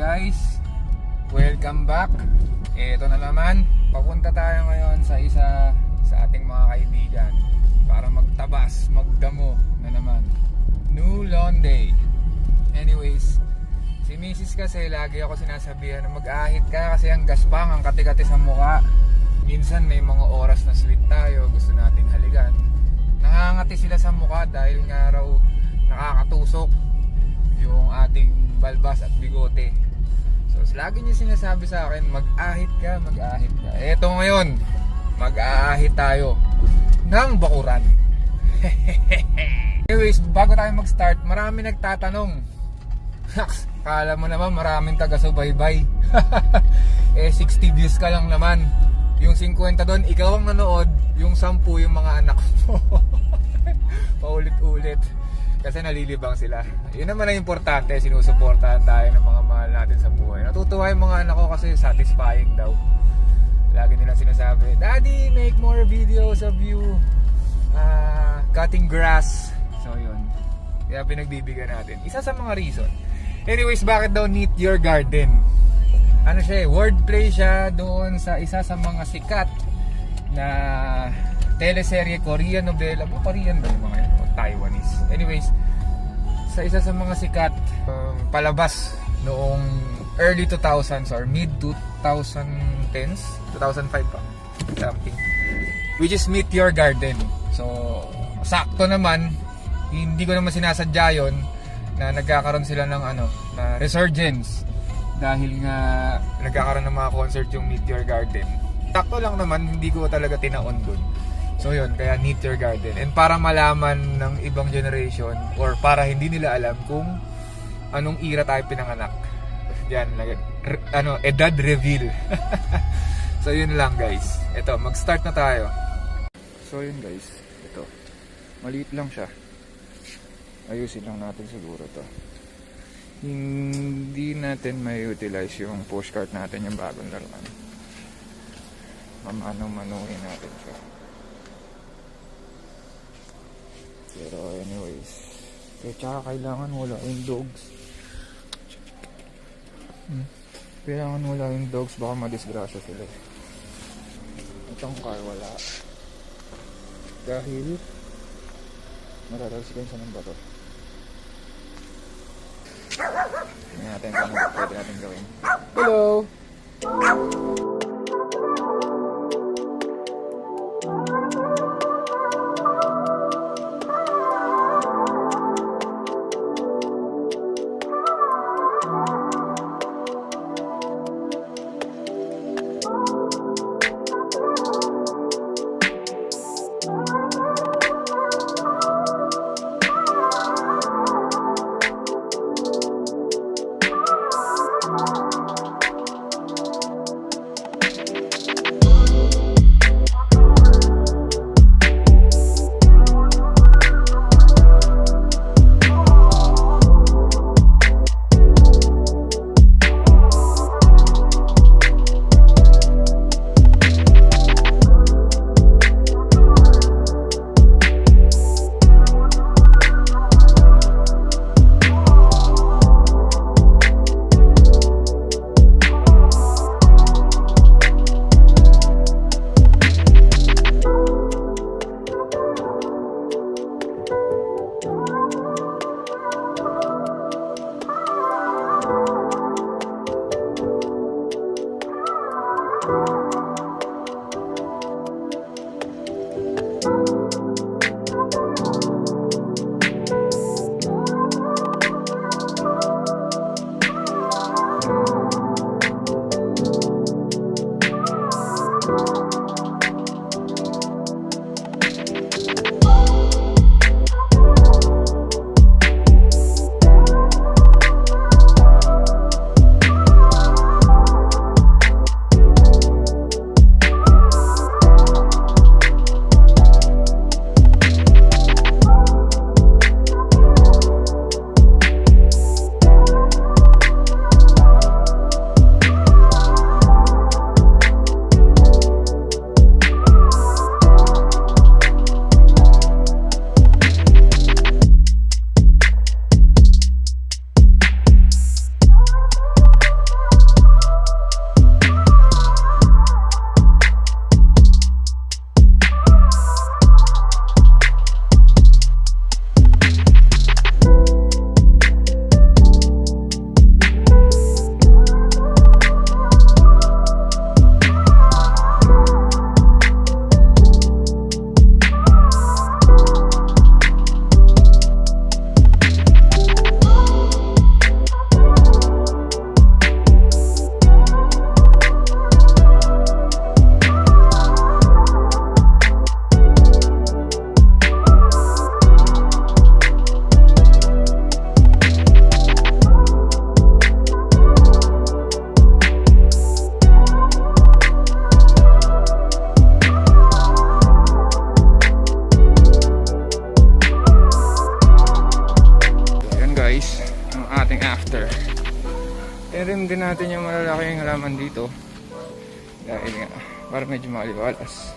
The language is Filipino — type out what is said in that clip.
guys, welcome back. Ito na naman, papunta tayo ngayon sa isa sa ating mga kaibigan para magtabas, magdamo na naman. New Lawn Day. Anyways, si Mrs. kasi lagi ako sinasabihan na mag-ahit ka kasi ang gaspang, ang kati-kati sa mukha. Minsan may mga oras na sweet tayo, gusto nating halikan. Nangangati sila sa mukha dahil nga raw nakakatusok yung ating balbas at bigote. So lagi niya sinasabi sa akin, mag-ahit ka, mag-ahit ka. Eto ngayon, mag-aahit tayo ng bakuran. Anyways, bago tayo mag-start, marami nagtatanong. Kala mo naman maraming taga-subaybay. 60 views ka lang naman. Yung 50 doon, ikaw ang nanood. Yung 10, yung mga anak mo. Paulit-ulit. Kasi nalilibang sila. Yun naman ang importante, sinusuportahan tayo ng mga mahal natin sa buhay. Natutuwa yung mga anak ko kasi satisfying daw. Lagi nila sinasabi, Daddy, make more videos of you cutting grass. So yun, kaya pinagbibigyan natin. Isa sa mga reason. Anyways, bakit daw Neat Your Garden? Ano siya, wordplay siya doon sa isa sa mga sikat na teleserye, Korean novela. Korean ba yung mga yun? Taiwanese. Anyways, sa isa sa mga sikat palabas noong early 2000s or mid 2010s, 2005 pa, something, which is Meet Your Garden. So, sakto naman, hindi ko naman sinasadya yun na nagkakaroon sila ng na resurgence dahil nga nagkakaroon ng mga concert yung Meet Your Garden. Sakto lang naman, hindi ko talaga tinaon dun. So yun, kaya Meet Your Garden. And para malaman ng ibang generation or para hindi nila alam kung anong era tayo pinanganak. Yan, edad reveal. So yun lang guys. Ito, mag-start na tayo. So yun guys, ito. Maliit lang siya. Ayusin lang natin siguro to. Hindi natin may utilize yung pushcart natin, yung bagong laruan. Mamano-manuhin natin siya. Pero anyways, tsaka kailangan wala yung dogs. Kailangan wala yung dogs, baka madisgrasya sila. Itong car wala. Dahil maratalsikan siya ng bato. Tingnan natin kung ano pwede natin gawin. Hello! after. Tirim din natin yung malalaking halaman dito. Dahil nga, para medyo maliwalas.